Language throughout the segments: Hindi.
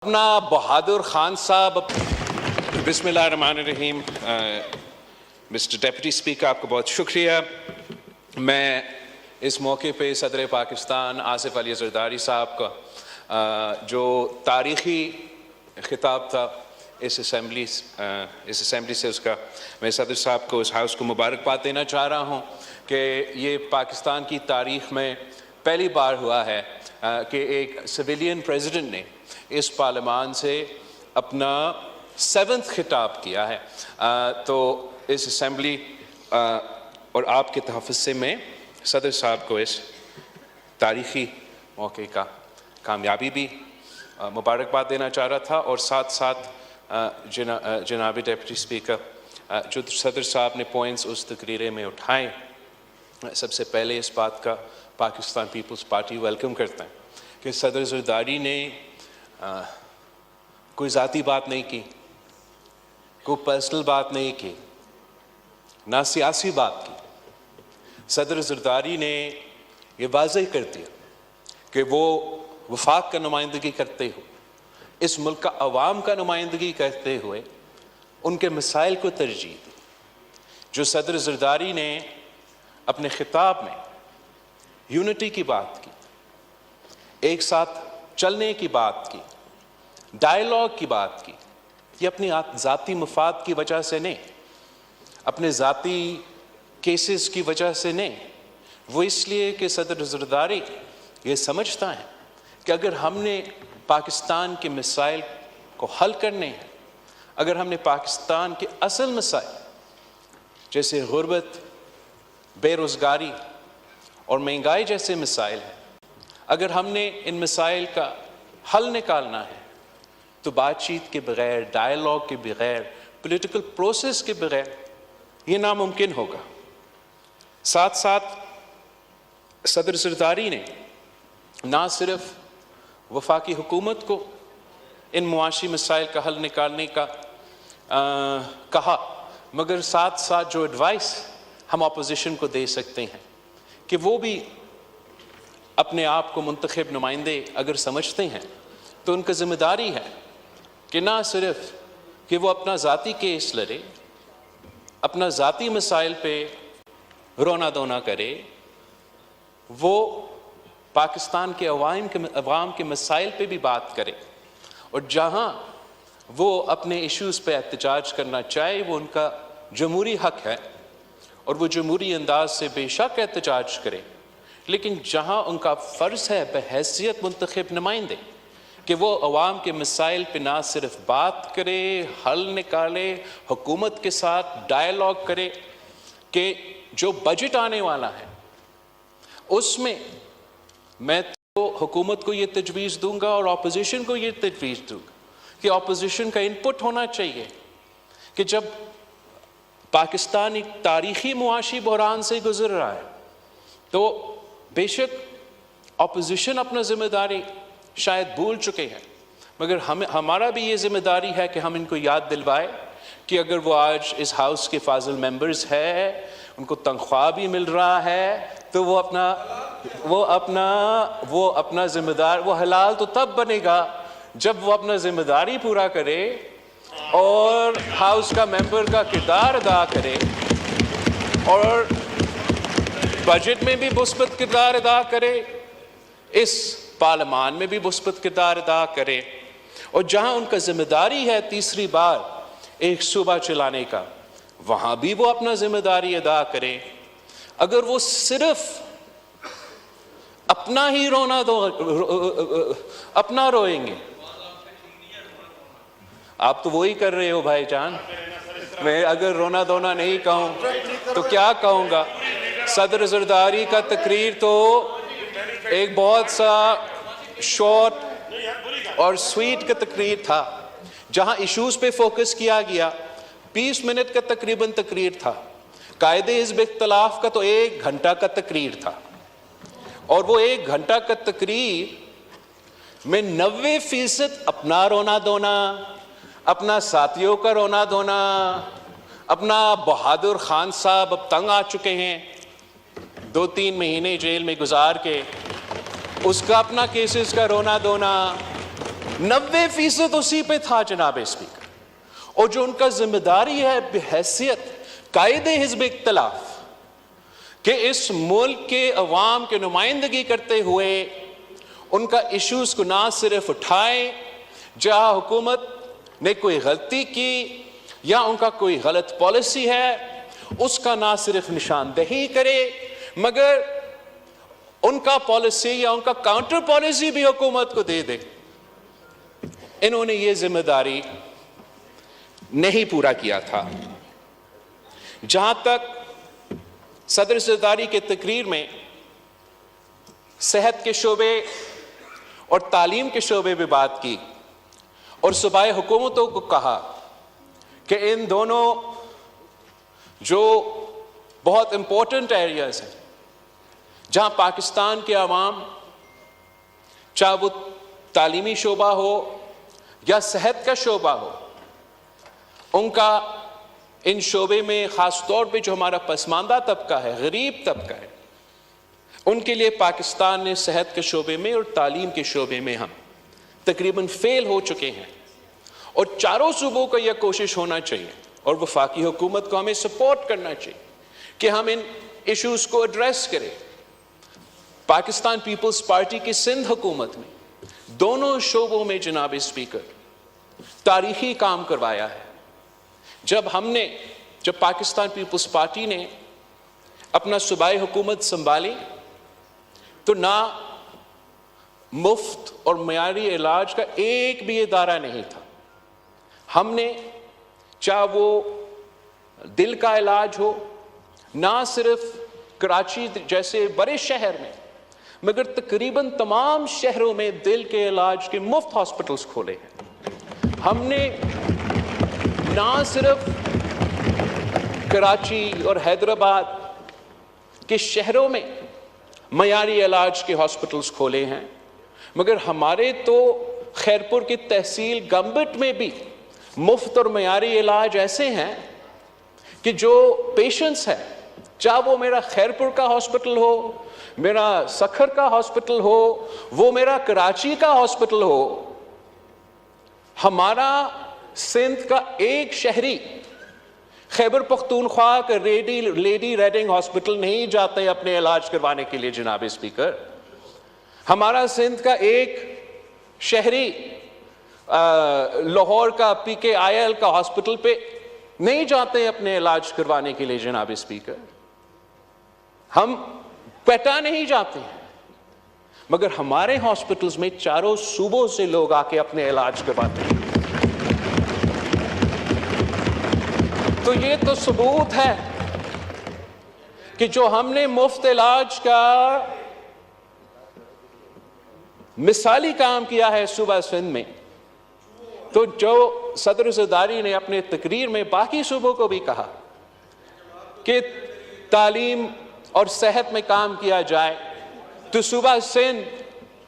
अपना बहादुर खान साहब। बिस्मिल्लाहिर्रहमानिर्रहीम। मिस्टर डेप्यूटी स्पीकर, आपका बहुत शुक्रिया। मैं इस मौके पे सदर पाकिस्तान आसिफ अली जरदारी साहब का जो तारीख़ी खिताब था इस असेंबली से उसका मैं सदर साहब को, इस हाउस को मुबारकबाद देना चाह रहा हूँ कि ये पाकिस्तान की तारीख़ में पहली बार हुआ है कि एक सिविलियन प्रेसिडेंट ने इस पार्लियामान से अपना 7th खिताब किया है। तो इस असेंबली और आपके तहफ़्फ़ुज़ से मैं सदर साहब को इस तारीख़ी मौके का कामयाबी भी मुबारकबाद देना चाह रहा था, और साथ साथ जनाब डेप्यूटी स्पीकर जो सदर साहब ने पॉइंट्स उस तकरीर में उठाए, सबसे पहले इस बात का पाकिस्तान पीपल्स पार्टी वेलकम करता है कि सदर जरदारी ने कोई ज़ाती बात नहीं की, कोई पर्सनल बात नहीं की, ना सियासी बात की। सदर जरदारी ने ये वाज़ेह कर दिया कि वो वफाक का नुमाइंदगी करते हुए, इस मुल्क का अवाम का नुमाइंदगी करते हुए उनके मसाइल को तरजीह दी। जो सदर जरदारी ने अपने खिताब में यूनिटी की बात की, एक साथ चलने की बात की, डायलॉग की बात की, ये अपनी ज़ाती मफाद की वजह से नहीं, अपने ज़ाती केसेस की वजह से नहीं, वो इसलिए कि सदर जरदारी ये समझता है कि अगर हमने पाकिस्तान के मसाइल को हल करने हैं, अगर हमने पाकिस्तान के असल मसाइल जैसे गुर्बत, बेरोज़गारी और महंगाई जैसे मसाइल हैं, अगर हमने इन मसाइल का हल निकालना है तो बातचीत के बग़ैर, डायलॉग के बग़ैर, पॉलिटिकल प्रोसेस के बग़ैर ये नामुमकिन होगा। साथ साथ सदर जरदारी ने ना सिर्फ वफाकी हुकूमत को इन मुआशी मसाइल का हल निकालने का कहा, मगर साथ साथ जो एडवाइस हम अपोजिशन को दे सकते हैं कि वो भी अपने आप को मुंतखब नुमाइंदे अगर समझते हैं तो उनका ज़िम्मेदारी है कि ना सिर्फ कि वो अपना ज़ाती केस लड़े, अपना ज़ाती मसाइल पे रोना धोना करे, वो पाकिस्तान के अवाम के मसाइल पे भी बात करे, और जहाँ वो अपने इश्यूज़ पे एहतजाज करना चाहे वो उनका जमहूरी हक है और वो जमहूरी अंदाज से बेशक एहतजाज करे, लेकिन जहाँ उनका फ़र्ज़ है बहैसियत मुंतखब नुमाइंदे कि वो अवाम के मसाइल पे ना सिर्फ बात करे, हल निकाले, हुकूमत के साथ डायलॉग करे कि जो बजट आने वाला है उसमें मैं तो हुकूमत को ये तजवीज़ दूंगा और अपोजिशन को ये तजवीज़ दूंगा कि अपोजिशन का इनपुट होना चाहिए कि जब पाकिस्तान एक तारीख़ी मुआशी बहरान से गुज़र रहा है तो बेशक अपोजिशन अपना ज़िम्मेदारी शायद भूल चुके हैं, मगर हमारा भी ये ज़िम्मेदारी है कि हम इनको याद दिलवाए कि अगर वो आज इस हाउस के फाजिल मेंबर्स हैं, उनको तनख्वाह भी मिल रहा है, तो वो अपना ज़िम्मेदार, वो हलाल तो तब बनेगा जब वो अपना ज़िम्मेदारी पूरा करे और हाउस का मेंबर का किरदार अदा करे और बजट में भी मुस्बत किरदार अदा करे, इस पार्लियामान में भी मुस्बत किरदार अदा करे, और जहां उनका जिम्मेदारी है तीसरी बार एक सूबा चलाने का, वहां भी वो अपना जिम्मेदारी अदा करे। अगर वो सिर्फ अपना ही अपना रोएंगे, आप तो वही कर रहे हो भाईजान, मैं अगर रोना धोना नहीं कहूं तो क्या कहूंगा। सदर जरदारी का तकरीर तो एक बहुत सा शॉर्ट और स्वीट का तकरीर था, जहां इश्यूज पे फोकस किया गया। 20 मिनट का तकरीबन तकरीर था। कायदे हिज़्ब इख्तिलाफ का तो 1 घंटा का तकरीर था, और वो 1 घंटा का तकरीर में 90% अपना रोना धोना, अपना साथियों का रोना धोना, अपना बहादुर खान साहब अब तंग आ चुके हैं, 2-3 महीने जेल में गुजार के, उसका अपना केसेस का रोना धोना, 90% उसी पे था जनाब स्पीकर। और जो उनका जिम्मेदारी है बहैसियत कायदे हिज़्ब इख्तिलाफ कि इस मुल्क के अवाम के नुमाइंदगी करते हुए उनका इश्यूज को ना सिर्फ उठाए, जहाँ हुकूमत ने कोई गलती की या उनका कोई गलत पॉलिसी है उसका ना सिर्फ निशानदेही करे, मगर उनका पॉलिसी या उनका काउंटर पॉलिसी भी हुकूमत को दे दे। इन्होंने ये जिम्मेदारी नहीं पूरा किया था। जहां तक सदर ज़रदारी के तकरीर में सेहत के शोबे और तालीम के शोबे में बात की और सूबाई हुकूमतों को कहा कि इन दोनों जो बहुत इंपॉर्टेंट एरियाज हैं जहां पाकिस्तान के अवाम, चाहे वो तालीमी शोबा हो या सेहत का शोबा हो, उनका इन शोबे में ख़ास तौर पे जो हमारा पसमानदा तबका है, गरीब तबका है, उनके लिए पाकिस्तान ने सेहत के शोबे में और तालीम के शोबे में हम तकरीबन फेल हो चुके हैं। और चारों सूबों को यह कोशिश होना चाहिए और वफाकी हुकूमत को हमें सपोर्ट करना चाहिए कि हम इन इश्यूज़ को एड्रेस करें। पाकिस्तान पीपल्स पार्टी की सिंध हुकूमत में दोनों शोबों में जनाब स्पीकर तारीखी काम करवाया है। जब पाकिस्तान पीपल्स पार्टी ने अपना सूबाई हुकूमत संभाली तो ना मुफ्त और मयारी इलाज का एक भी इदारा नहीं था। हमने, चाहे वो दिल का इलाज हो, ना सिर्फ कराची जैसे बड़े शहर में, मगर तकरीबन तमाम शहरों में दिल के इलाज के मुफ्त हॉस्पिटल्स खोले हैं। हमने ना सिर्फ कराची और हैदराबाद के शहरों में मयारी इलाज के हॉस्पिटल्स खोले हैं, मगर हमारे तो खैरपुर की तहसील गंबट में भी मुफ्त और मयारी इलाज ऐसे हैं कि जो पेशेंट्स हैं, चाहे वो मेरा खैरपुर का हॉस्पिटल हो, मेरा सखर का हॉस्पिटल हो, वो मेरा कराची का हॉस्पिटल हो, हमारा सिंध का एक शहरी खैबर पख्तूनख्वा का लेडी रेडिंग हॉस्पिटल नहीं जाते अपने इलाज करवाने के लिए जनाब स्पीकर। हमारा सिंध का एक शहरी लाहौर का PKIL का हॉस्पिटल पे नहीं जाते अपने इलाज करवाने के लिए जनाब स्पीकर। हम क्वेटा नहीं जाते हैं, मगर हमारे हॉस्पिटल्स में चारों सूबों से लोग आके अपने इलाज करवाते हैं। तो ये तो सबूत है कि जो हमने मुफ्त इलाज का मिसाली काम किया है सूबा सिंध में, तो जो सदर ज़रदारी ने अपने तकरीर में बाकी सूबों को भी कहा कि तालीम और सेहत में काम किया जाए, तो सूबा सिंध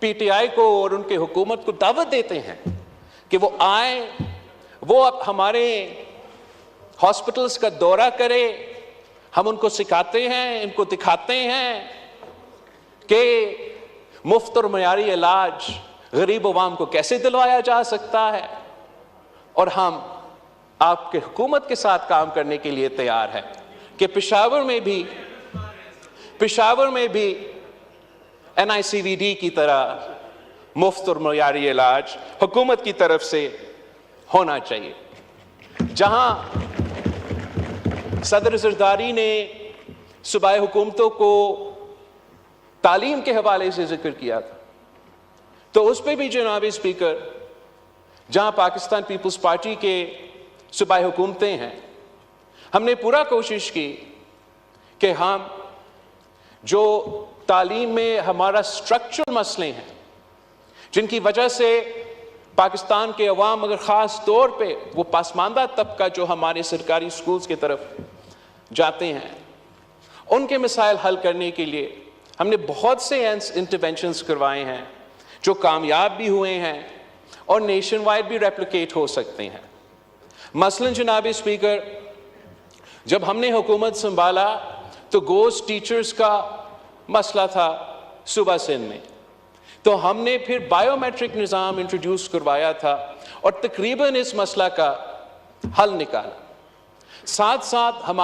PTI को और उनके हुकूमत को दावत देते हैं कि वो आए, वो अब हमारे हॉस्पिटल्स का दौरा करे। हम उनको सिखाते हैं, इनको दिखाते हैं कि मुफ्त और मयारी इलाज गरीब अवाम को कैसे दिलवाया जा सकता है, और हम आपके हुकूमत के साथ काम करने के लिए तैयार हैं कि पेशावर में भी NICVD की तरह मुफ्त और मयारी इलाज हुकूमत की तरफ से होना चाहिए। जहां सदर ज़रदारी ने सूबाई हुकूमतों को तालीम के हवाले से जिक्र किया था, तो उस पर भी जनाब स्पीकर, जहां पाकिस्तान पीपल्स पार्टी के सूबाई हुकूमतें हैं, हमने पूरा कोशिश की कि हम जो तालीम में हमारा स्ट्रक्चरल मसले हैं, जिनकी वजह से पाकिस्तान के अवाम, मगर ख़ास तौर पे वो पासमानदा तबका जो हमारे सरकारी स्कूल्स की तरफ जाते हैं, उनके मसाइल हल करने के लिए हमने बहुत से इंटरवेंशंस करवाए हैं जो कामयाब भी हुए हैं और नेशन वाइड भी रेप्लिकेट हो सकते हैं। मसलन जनाब स्पीकर, जब हमने हुकूमत संभाला तो गोस्ट टीचर्स का मसला था सूबा सिंध में। तो हमने फिर बायोमेट्रिक निज़ाम इंट्रोड्यूस करवाया था और तकरीबन इस मसला का हल निकाला। साथ साथ हमारे